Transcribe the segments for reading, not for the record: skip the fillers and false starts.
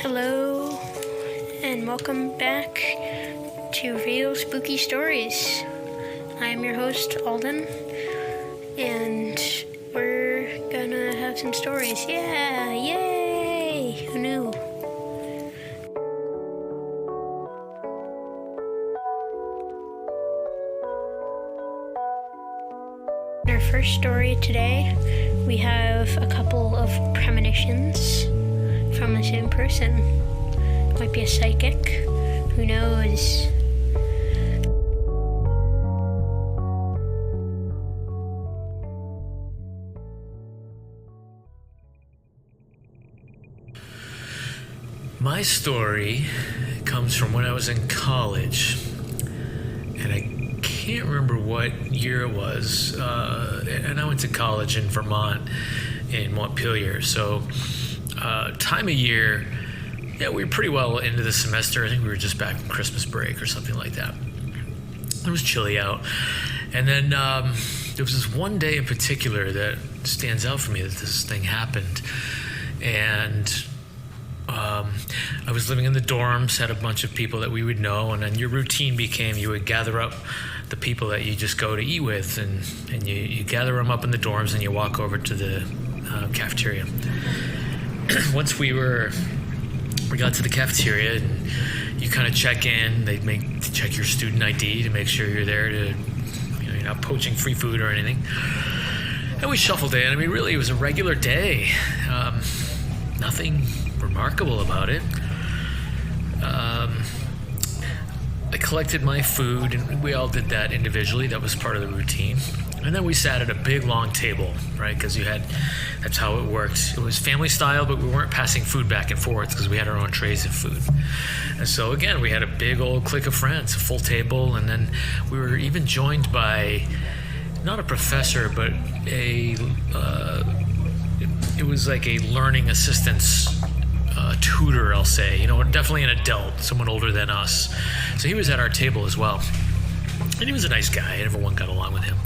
Hello, and welcome back to Real Spooky Stories. I'm your host, Alden, and we're gonna have some stories. Yeah, yay! Who knew? In our first story today, we have a couple of premonitions from the same person. Might be a psychic. Who knows? My story comes from when I was in college, and I can't remember what year it was. And I went to college in Vermont, in Montpelier. So, time of year, yeah, we were pretty well into the semester. I think we were just back from Christmas break or something like that. It was chilly out. And then there was this one day in particular that stands out for me that this thing happened. And I was living in the dorms, had a bunch of people that we would know, and then your routine became you would gather up the people that you just go to eat with, and you gather them up in the dorms and you walk over to the cafeteria. Once we got to the cafeteria, and you kind of check in. They check your student ID to make sure you're there to, you're not poaching free food or anything. And we shuffled in. I mean, really, it was a regular day. Nothing remarkable about it. I collected my food, and we all did that individually. That was part of the routine. And then we sat at a big, long table, right? Because that's how it worked. It was family style, but we weren't passing food back and forth because we had our own trays of food. And so, again, we had a big old clique of friends, a full table, and then we were even joined by, not a professor, but it was like a learning assistance tutor, I'll say. Definitely an adult, someone older than us. So he was at our table as well. And he was a nice guy, and everyone got along with him.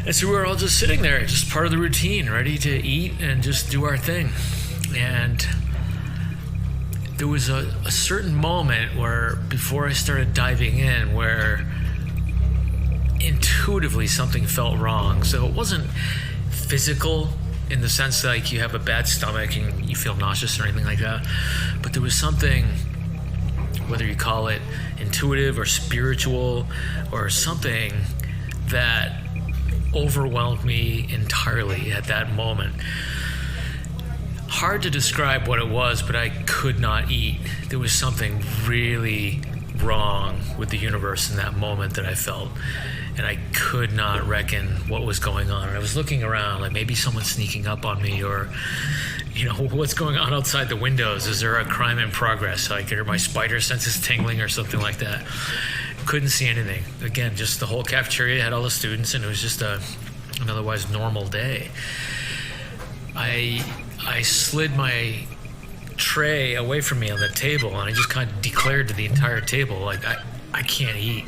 And so we were all just sitting there, just part of the routine, ready to eat and just do our thing. And there was a certain moment where, before I started diving in, where intuitively something felt wrong. So it wasn't physical in the sense like you have a bad stomach and you feel nauseous or anything like that. But there was something, whether you call it intuitive or spiritual or something, that overwhelmed me entirely at that moment. Hard to describe what it was, but I could not eat. There was something really wrong with the universe in that moment that I felt, and I could not reckon what was going on. And I was looking around, like maybe someone's sneaking up on me, or what's going on outside the windows? Is there a crime in progress? Like, are my spider senses tingling or something like that? Couldn't see anything. Again, just the whole cafeteria had all the students, and it was just an otherwise normal day. I slid my tray away from me on the table, and I just kind of declared to the entire table, like, I can't eat.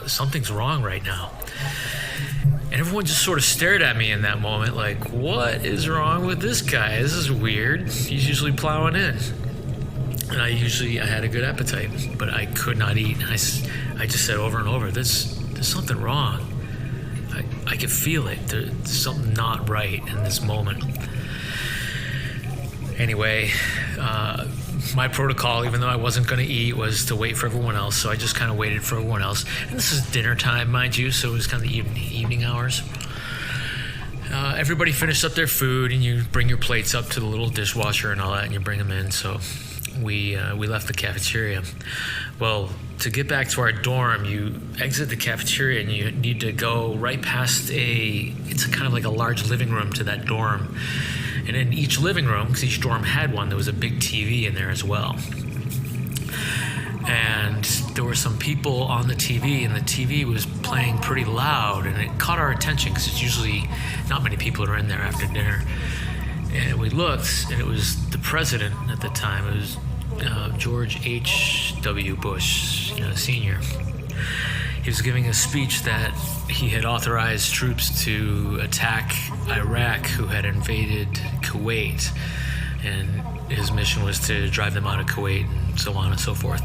Something's wrong right now. And everyone just sort of stared at me in that moment, like, what is wrong with this guy? This is weird. He's usually plowing in. And I had a good appetite, but I could not eat. And I just said over and over, there's something wrong. I could feel it. There's something not right in this moment. Anyway, my protocol, even though I wasn't going to eat, was to wait for everyone else. So I just kind of waited for everyone else. And this is dinner time, mind you, so it was kind of the evening hours. Everybody finished up their food, and you bring your plates up to the little dishwasher and all that, and you bring them in. So we left the cafeteria. Well, to get back to our dorm, you exit the cafeteria, and you need to go right past it's kind of like a large living room to that dorm. And in each living room, because each dorm had one, there was a big TV in there as well. And there were some people on the TV, and the TV was playing pretty loud, and it caught our attention because it's usually not many people are in there after dinner. And we looked, and it was the president at the time. It was George H.W. Bush, Sr. He was giving a speech that he had authorized troops to attack Iraq, who had invaded Kuwait. And his mission was to drive them out of Kuwait and so on and so forth.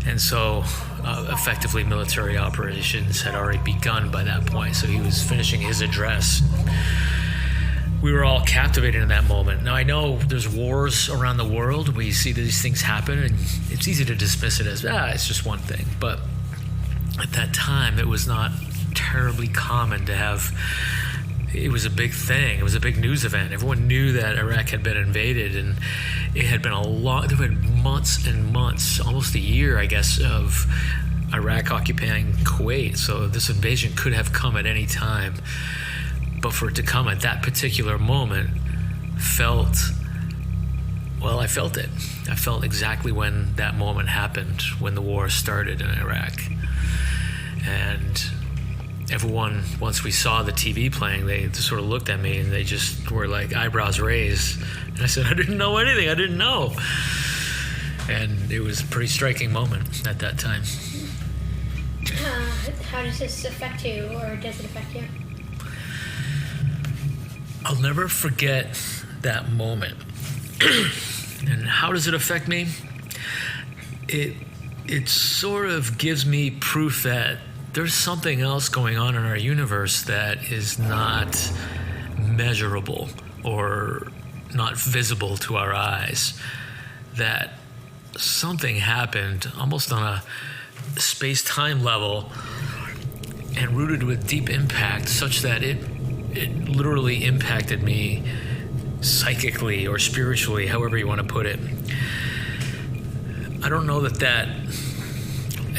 And so effectively military operations had already begun by that point, so he was finishing his address. We were all captivated in that moment. Now, I know there's wars around the world. We see these things happen, and it's easy to dismiss it as, it's just one thing. But at that time, it was not terribly common to have. It was a big thing. It was a big news event. Everyone knew that Iraq had been invaded, and it had been there had been months and months, almost a year, I guess, of Iraq occupying Kuwait. So this invasion could have come at any time. But for it to come at that particular moment I felt it. I felt exactly when that moment happened, when the war started in Iraq. And everyone, once we saw the TV playing, they just sort of looked at me and they just were like eyebrows raised. And I said, I didn't know anything. I didn't know. And it was a pretty striking moment at that time. How does this affect you, or does it affect you? I'll never forget that moment. And how does it affect me? It sort of gives me proof that there's something else going on in our universe that is not measurable or not visible to our eyes. That something happened almost on a space-time level and rooted with deep impact, such that it literally impacted me psychically or spiritually, however you want to put it. I don't know that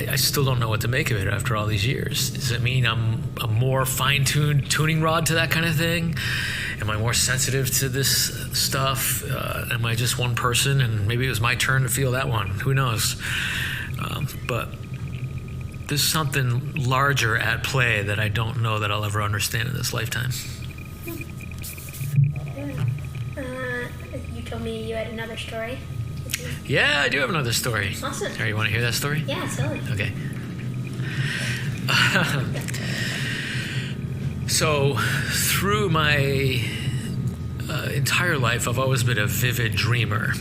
I still don't know what to make of it after all these years. Does it mean I'm a more fine-tuned tuning rod to that kind of thing? Am I more sensitive to this stuff? Am I just one person and maybe it was my turn to feel that one? Who knows? But there's something larger at play that I don't know that I'll ever understand in this lifetime. You told me you had another story. Yeah, I do have another story. Awesome. All right, you want to hear that story? Yeah, totally. Okay. So, through my entire life, I've always been a vivid dreamer.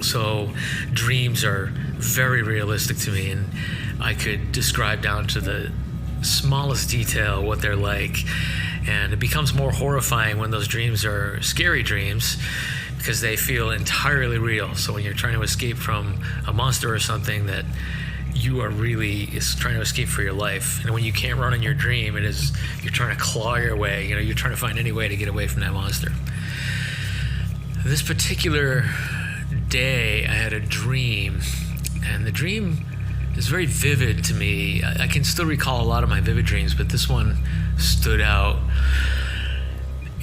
So, dreams are very realistic to me, and I could describe down to the smallest detail what they're like. And it becomes more horrifying when those dreams are scary dreams, because they feel entirely real. So when you're trying to escape from a monster or something that you are really is trying to escape for your life. And when you can't run in your dream, it is you're trying to claw your way. You're trying to find any way to get away from that monster. This particular day, I had a dream, and the dream is very vivid to me. I can still recall a lot of my vivid dreams, but this one stood out.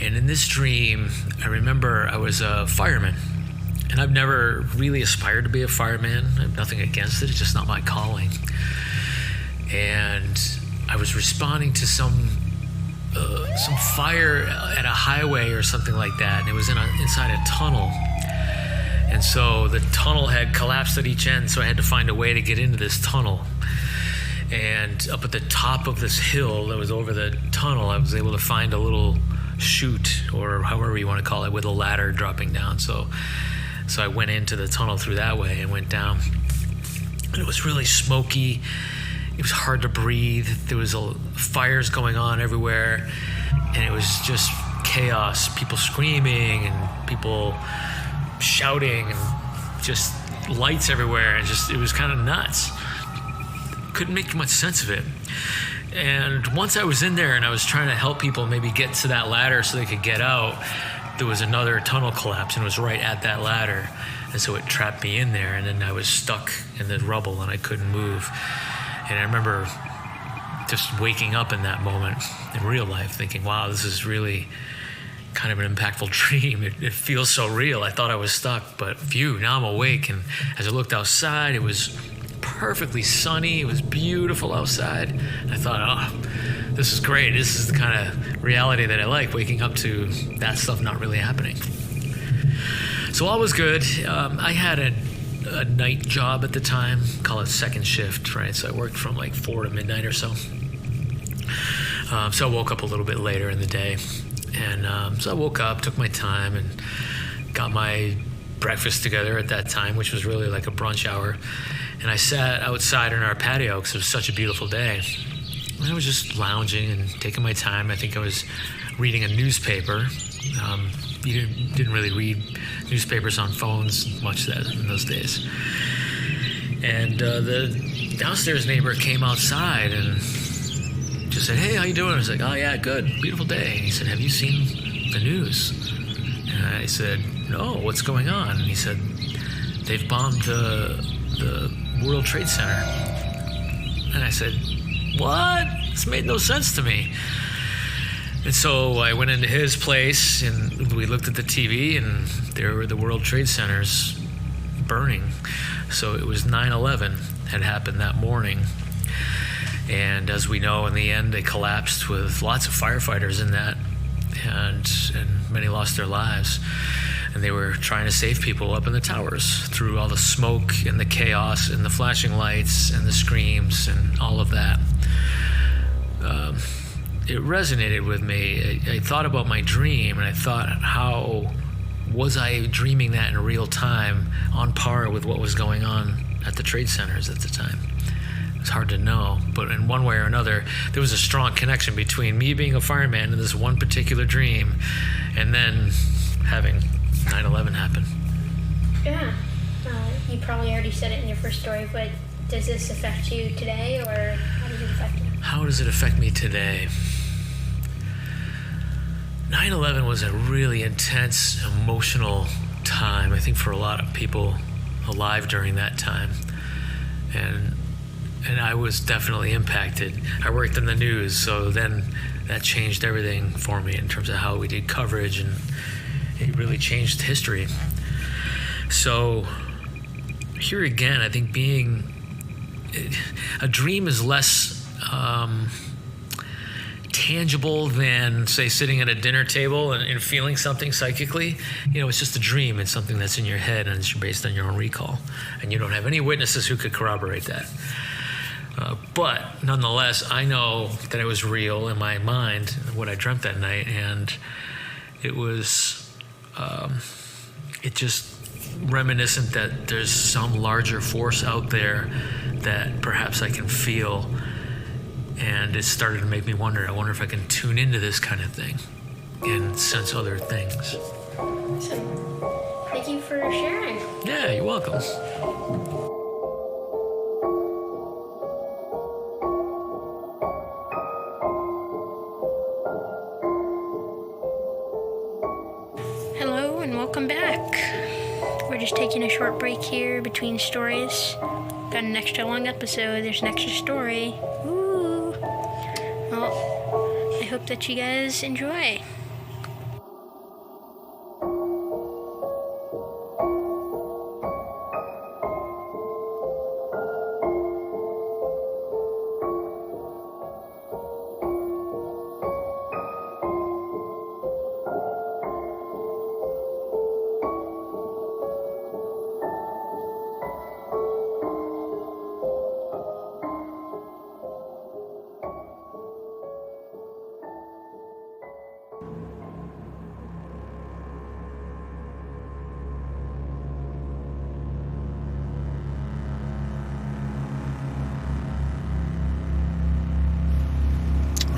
And in this dream, I remember I was a fireman. And I've never really aspired to be a fireman. I have nothing against it. It's just not my calling. And I was responding to some fire at a highway or something like that. And it was inside a tunnel. And so the tunnel had collapsed at each end, so I had to find a way to get into this tunnel. And up at the top of this hill that was over the tunnel, I was able to find a little chute, or however you want to call it, with a ladder dropping down. So I went into the tunnel through that way and went down. And it was really smoky. It was hard to breathe. There was fires going on everywhere. And it was just chaos. People screaming and people shouting and just lights everywhere. And it was kind of nuts. Couldn't make much sense of it. And once I was in there and I was trying to help people maybe get to that ladder so they could get out, there was another tunnel collapse, and it was right at that ladder. And so it trapped me in there, and then I was stuck in the rubble and I couldn't move. And I remember just waking up in that moment in real life thinking, wow, this is really kind of an impactful dream. It feels so real. I thought I was stuck, but phew, now I'm awake. And as I looked outside, it was perfectly sunny. It was beautiful outside. And I thought, oh, this is great. This is the kind of reality that I like, waking up to that stuff not really happening. So all was good. I had a night job at the time, call it second shift, right? So I worked from like 4 to midnight or so. So I woke up a little bit later in the day. And so I woke up, took my time, and got my breakfast together at that time, which was really like a brunch hour. And I sat outside in our patio because it was such a beautiful day. And I was just lounging and taking my time. I think I was reading a newspaper. You didn't really read newspapers on phones much in those days. And the downstairs neighbor came outside and just said, "Hey, how you doing?" I was like, "Oh yeah, good, beautiful day." And he said, "Have you seen the news?" And I said, "No, what's going on?" And he said, "They've bombed the World Trade Center." And I said, "What? This made no sense to me." And so I went into his place and we looked at the TV, and there were the World Trade Centers burning. So it was 9/11 had happened that morning. And as we know, in the end, they collapsed with lots of firefighters in that, and many lost their lives. And they were trying to save people up in the towers through all the smoke and the chaos and the flashing lights and the screams and all of that. It resonated with me. I thought about my dream, and I thought, how was I dreaming that in real time, on par with what was going on at the trade centers at the time? It's hard to know, but in one way or another, there was a strong connection between me being a fireman and this one particular dream, and then having 9/11 happen. Yeah, you probably already said it in your first story, but does this affect you today, or how does it affect you? How does it affect me today? 9/11 was a really intense, emotional time, I think, for a lot of people alive during that time. And I was definitely impacted. I worked in the news, so then that changed everything for me in terms of how we did coverage, and it really changed history. So here again, I think a dream is less tangible than, say, sitting at a dinner table and feeling something psychically. It's just a dream. It's something that's in your head, and it's based on your own recall, and you don't have any witnesses who could corroborate that. But nonetheless, I know that it was real in my mind, what I dreamt that night, and it was it just reminiscent that there's some larger force out there that perhaps I can feel. And it started to make me wonder, I wonder if I can tune into this kind of thing and sense other things. So, thank you for sharing. Yeah, you're welcome. Hello and welcome back. We're just taking a short break here between stories. Got an extra long episode. There's an extra story. Woo! Well, I hope that you guys enjoy.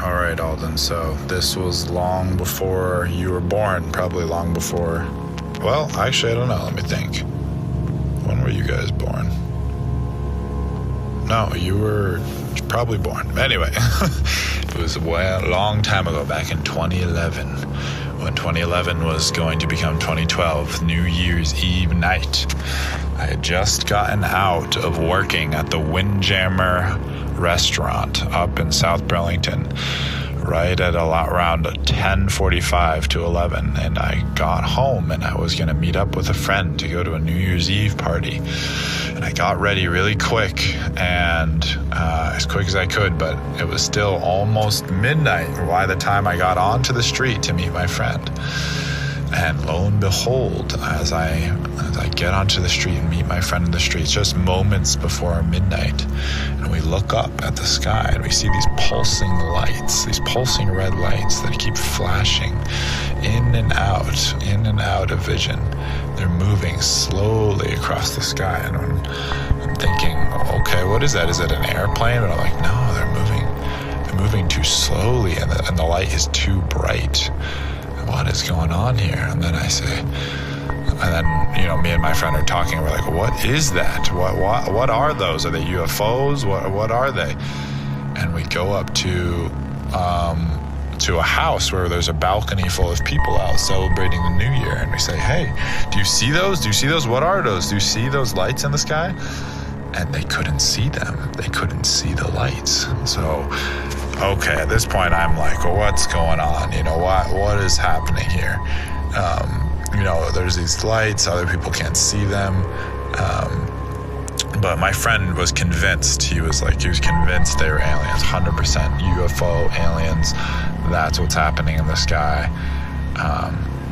All right, Alden, so this was long before you were born, probably long before... Well, actually, I don't know. Let me think. When were you guys born? No, you were probably born. Anyway, it was a long time ago, back in 2011, when 2011 was going to become 2012, New Year's Eve night. I had just gotten out of working at the Windjammer restaurant up in South Burlington, right at around 10:45 to 11, and I got home and I was going to meet up with a friend to go to a New Year's Eve party, and I got ready really quick, and as quick as I could, but it was still almost midnight by the time I got onto the street to meet my friend. And lo and behold, as I get onto the street and meet my friend in the street, just moments before midnight, and we look up at the sky and we see these pulsing lights, these pulsing red lights that keep flashing in and out of vision. They're moving slowly across the sky, and I'm thinking, okay, what is that? Is it an airplane? But I'm like, no, they're moving too slowly, and the light is too bright. What is going on here? And then I say, and then, me and my friend are talking, and we're like, what is that? What are those? Are they UFOs? What are they? And we go up to a house where there's a balcony full of people out celebrating the new year. And we say, hey, do you see those? What are those? Do you see those lights in the sky? And they couldn't see them. They couldn't see the lights. So, okay, at this point, I'm like, well, what's going on? What is happening here? There's these lights, other people can't see them. But my friend was convinced. He was convinced they were aliens, 100% UFO aliens. That's what's happening in the sky.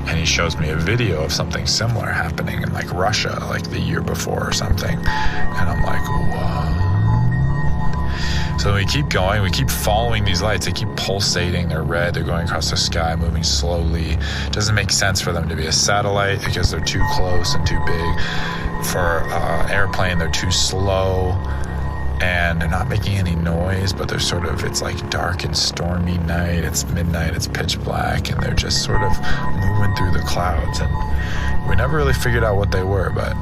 And he shows me a video of something similar happening in Russia, the year before or something. And I'm like, whoa. So we keep going, we keep following these lights. They keep pulsating, they're red, they're going across the sky, moving slowly. It doesn't make sense for them to be a satellite because they're too close and too big. For airplane, they're too slow, and they're not making any noise, but they're it's dark and stormy night, it's midnight, it's pitch black, and they're just sort of moving through the clouds. And we never really figured out what they were, but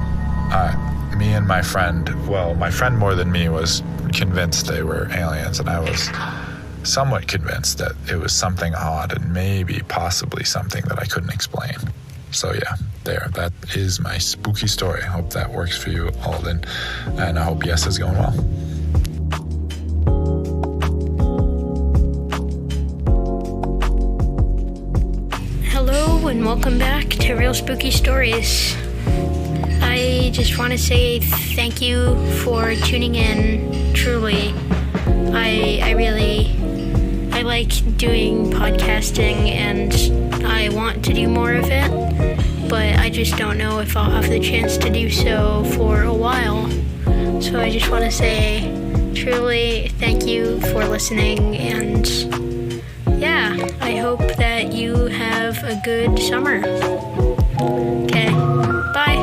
me and my friend more than me was convinced they were aliens, and I was somewhat convinced that it was something odd and maybe possibly something that I couldn't explain. So yeah, that is my spooky story. I hope that works for you, Alden, and I hope Yes is going well. Hello and welcome back to Real Spooky Stories. I just want to say thank you for tuning in, truly. I like doing podcasting and I want to do more of it, but I just don't know if I'll have the chance to do so for a while. So I just want to say truly thank you for listening, and yeah, I hope that you have a good summer. Okay, bye.